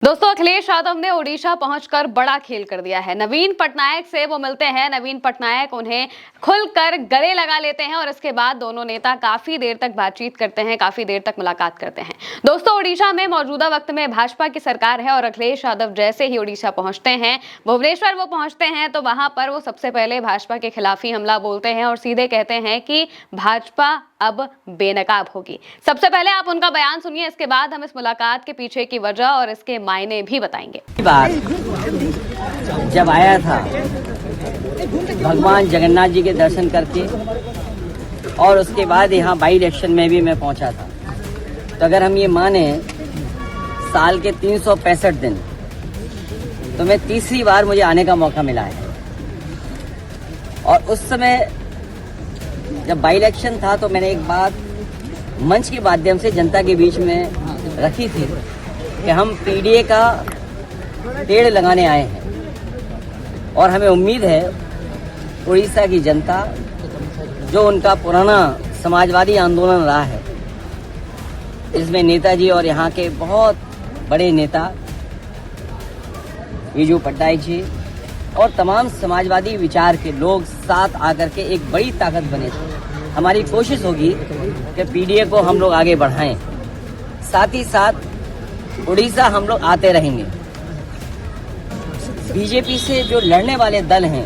दोस्तों, अखिलेश यादव ने ओडिशा पहुंचकर बड़ा खेल कर दिया है। नवीन पटनायक से वो मिलते हैं। नवीन पटनायक उन्हें खुलकर गले लगा लेते हैं और इसके बाद दोनों नेता काफी देर तक बातचीत करते हैं, काफी देर तक मुलाकात करते हैं। दोस्तों, ओडिशा में मौजूदा वक्त में भाजपा की सरकार है और अखिलेश यादव जैसे ही ओडिशा पहुंचते हैं, भुवनेश्वर वो पहुंचते हैं, तो वहां पर वो सबसे पहले भाजपा के खिलाफ ही हमला बोलते हैं और सीधे कहते हैं कि भाजपा अब बेनकाब होगी। सबसे पहले आप उनका बयान सुनिए, इसके बाद हम इस मुलाकात के पीछे की वजह और इसके मायने भी बताएंगे। बात जब आया था भगवान जगन्नाथ जी के दर्शन करके और उसके बाद यहाँ बाई इलेक्शन में भी मैं पहुँचा था, तो अगर हम ये माने साल के 365 दिन, तो मैं तीसरी बार मुझे आने का मौका मिला है। और उस समय जब बाई इलेक्शन था तो मैंने एक बात मंच के माध्यम से जनता के बीच में रखी थी कि हम पीडीए का पेड़ लगाने आए हैं और हमें उम्मीद है उड़ीसा की जनता, जो उनका पुराना समाजवादी आंदोलन रहा है, इसमें नेताजी और यहाँ के बहुत बड़े नेता बीजू पटनायक जी और तमाम समाजवादी विचार के लोग साथ आकर के एक बड़ी ताकत बने थे। हमारी कोशिश होगी कि पीडीए को हम लोग आगे बढ़ाएं, साथ ही साथ उड़ीसा हम लोग आते रहेंगे। बीजेपी से जो लड़ने वाले दल हैं,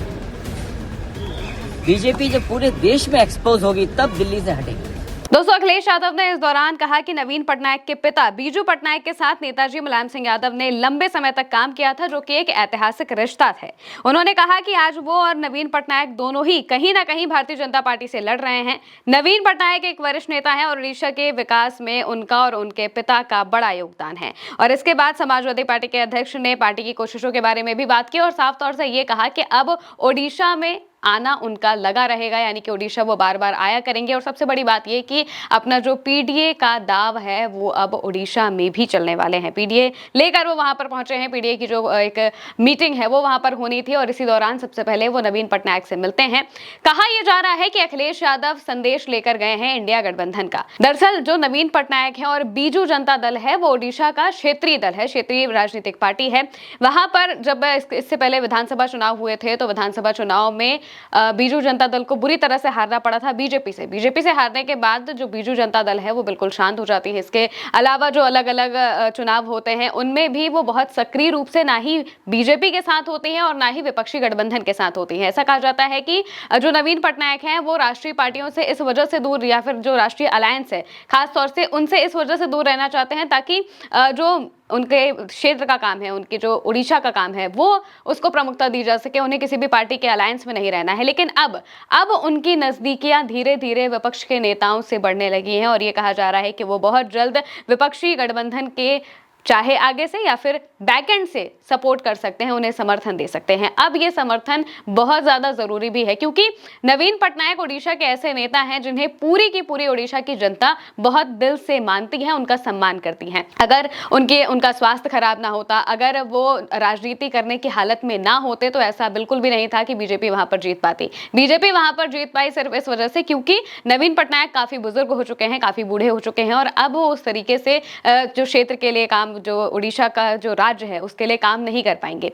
बीजेपी जब पूरे देश में एक्सपोज होगी तब दिल्ली से हटेगी। दोस्तों, अखिलेश यादव ने इस दौरान कहा कि नवीन पटनायक के पिता बीजू पटनायक के साथ नेताजी मुलायम सिंह यादव ने लंबे समय तक काम किया था, जो कि एक ऐतिहासिक रिश्ता है। उन्होंने कहा कि आज वो और नवीन पटनायक दोनों ही कहीं ना कहीं भारतीय जनता पार्टी से लड़ रहे हैं। नवीन पटनायक एक वरिष्ठ नेता है और ओडिशा के विकास में उनका और उनके पिता का बड़ा योगदान है। और इसके बाद समाजवादी पार्टी के अध्यक्ष ने पार्टी की कोशिशों के बारे में भी बात की और साफ तौर से ये कहा कि अब ओडिशा में आना उनका लगा रहेगा, यानी कि ओडिशा वो बार बार आया करेंगे। और सबसे बड़ी बात ये कि अपना जो पीडीए का दाव है वो अब ओडिशा में भी चलने वाले हैं। पीडीए लेकर वो वहां पर पहुंचे हैं। पीडीए की जो एक मीटिंग है वो वहां पर होनी थी और इसी दौरान सबसे पहले वो नवीन पटनायक से मिलते हैं। कहा यह जा रहा है कि अखिलेश यादव संदेश लेकर गए हैं इंडिया गठबंधन का। दरअसल जो नवीन पटनायक है और बीजू जनता दल है, वो ओडिशा का क्षेत्रीय दल है, क्षेत्रीय राजनीतिक पार्टी है। वहां पर जब इससे पहले विधानसभा चुनाव हुए थे तो विधानसभा चुनाव में बीजू जनता दल को बुरी तरह से हारना पड़ा था बीजेपी से हारने के बाद जो बीजू जनता दल है वो बिल्कुल शांत हो जाती है। इसके अलावा जो अलग अलग चुनाव होते हैं उनमें भी वो बहुत सक्रिय रूप से ना ही बीजेपी के साथ होती हैं और ना ही विपक्षी गठबंधन के साथ होती हैं। ऐसा कहा जाता है कि जो नवीन पटनायक हैं वो राष्ट्रीय पार्टियों से इस वजह से दूर, या फिर जो राष्ट्रीय अलायंस है खासतौर से उनसे इस वजह से दूर रहना चाहते हैं ताकि जो उनके क्षेत्र का काम है, उनके जो उड़ीसा का काम है, वो उसको प्रमुखता दी जा सके। उन्हें किसी भी पार्टी के अलायंस में नहीं रहना है। लेकिन अब उनकी नजदीकियां धीरे धीरे विपक्ष के नेताओं से बढ़ने लगी हैं और ये कहा जा रहा है कि वो बहुत जल्द विपक्षी गठबंधन के चाहे आगे से या फिर बैकएंड से सपोर्ट कर सकते हैं, उन्हें समर्थन दे सकते हैं। अब ये समर्थन बहुत ज्यादा जरूरी भी है क्योंकि नवीन पटनायक ओडिशा के ऐसे नेता हैं जिन्हें पूरी की पूरी ओडिशा की जनता बहुत दिल से मानती है, उनका सम्मान करती है। अगर उनका स्वास्थ्य खराब ना होता, अगर वो राजनीति करने की हालत में ना होते, तो ऐसा बिल्कुल भी नहीं था कि बीजेपी वहां पर जीत पाती। बीजेपी वहां पर जीत पाई सिर्फ इस वजह से क्योंकि नवीन पटनायक काफी बुजुर्ग हो चुके हैं, काफी बूढ़े हो चुके हैं और अब वो उस तरीके से जो क्षेत्र के लिए काम, जो उड़ीसा का जो राज्य है उसके लिए काम नहीं कर पाएंगे।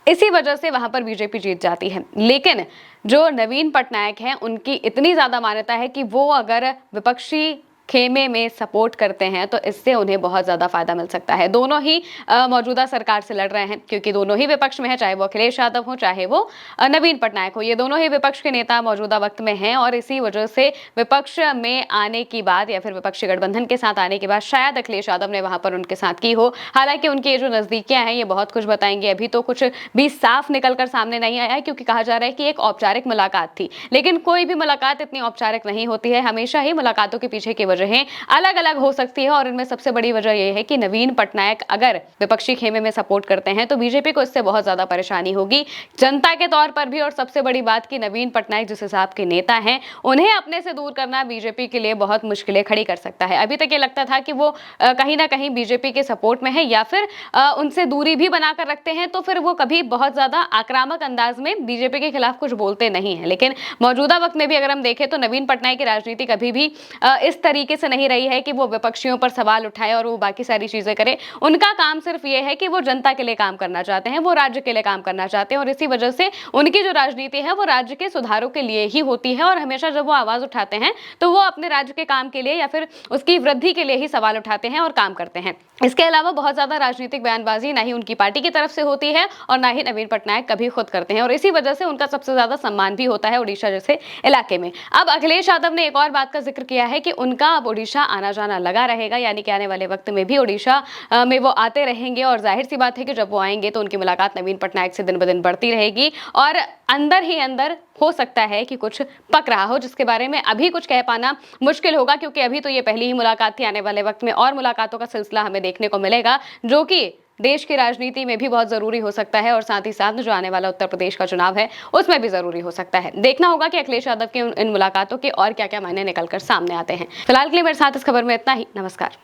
इसी वजह से वहां पर बीजेपी जीत जाती है। लेकिन जो नवीन पटनायक हैं उनकी इतनी ज्यादा मान्यता है कि वो अगर विपक्षी खेमे में सपोर्ट करते हैं तो इससे उन्हें बहुत ज्यादा फायदा मिल सकता है। दोनों ही मौजूदा सरकार से लड़ रहे हैं क्योंकि दोनों ही विपक्ष में है, चाहे वो अखिलेश यादव हो चाहे वो नवीन पटनायक हो। ये दोनों ही विपक्ष के नेता मौजूदा वक्त में हैं और इसी वजह से विपक्ष में आने की बात या फिर विपक्षी गठबंधन के साथ आने के बाद शायद अखिलेश यादव ने वहां पर उनके साथ की हो। हालांकि उनकी जो नजदीकियां हैं ये बहुत कुछ बताएंगे। अभी तो कुछ भी साफ निकलकर सामने नहीं आया है क्योंकि कहा जा रहा है कि एक औपचारिक मुलाकात थी, लेकिन कोई भी मुलाकात इतनी औपचारिक नहीं होती है। हमेशा ही मुलाकातों के पीछे की वजह अलग अलग हो सकती है और इनमें सबसे बड़ी वजह यह है कि नवीन पटनायक अगर विपक्षी खेमे में सपोर्ट करते हैं तो बीजेपी को इससे बहुत ज्यादा परेशानी होगी जनता के तौर पर भी। और सबसे बड़ी बात कि नवीन पटनायक जिस हिसाब के नेता हैं, उन्हें अपने से दूर करना बीजेपी के लिए बहुत मुश्किलें खड़ी कर सकता है। अभी तक ये लगता था कि वो कहीं ना कहीं बीजेपी के सपोर्ट में है या फिर उनसे दूरी भी बनाकर रखते हैं, तो फिर वो कभी बहुत ज्यादा आक्रामक अंदाज में बीजेपी के खिलाफ कुछ बोलते नहीं है। लेकिन मौजूदा वक्त में भी अगर हम देखें तो नवीन पटनायक की राजनीति कभी भी इस तरीके तरीके से नहीं रही है कि वो विपक्षियों पर सवाल उठाए और वो बाकी सारी चीजें करे। उनका काम सिर्फ ये है कि वो जनता के लिए काम करना चाहते हैं, वो राज्य के लिए काम करना चाहते हैं और इसी वजह से उनकी जो राजनीति है वो राज्य के सुधारों के लिए ही होती है। और हमेशा जब वो आवाज उठाते हैं तो वो अपने राज्य के काम के लिए या फिर उसकी वृद्धि के लिए ही सवाल उठाते हैं और काम करते हैं। इसके अलावा बहुत ज्यादा राजनीतिक बयानबाजी ना ही उनकी पार्टी की तरफ से होती है और ना ही नवीन पटनायक कभी खुद करते हैं और इसी वजह से उनका सबसे ज्यादा सम्मान भी होता है उड़ीसा जैसे इलाके में। अब अखिलेश यादव ने एक और बात का जिक्र किया है कि उनका अब उड़ीसा आना जाना लगा रहेगा, यानी कि आने वाले वक्त में भी उड़ीसा में वो आते रहेंगे और जाहिर सी बात है कि जब वो आएंगे तो उनकी मुलाकात नवीन पटनायक से दिन ब दिन बढ़ती रहेगी और अंदर ही अंदर हो सकता है कि कुछ पक रहा हो, जिसके बारे में अभी कुछ कह पाना मुश्किल होगा क्योंकि अभी तो ये पहली ही मुलाकात थी। आने वाले वक्त में और मुलाकातों का सिलसिला हमें देखने को मिलेगा जो कि देश की राजनीति में भी बहुत जरूरी हो सकता है और साथ ही साथ जो आने वाला उत्तर प्रदेश का चुनाव है उसमें भी जरूरी हो सकता है। देखना होगा कि अखिलेश यादव के इन मुलाकातों के और क्या क्या मायने निकलकर सामने आते हैं। फिलहाल के लिए मेरे साथ इस खबर में इतना ही। नमस्कार।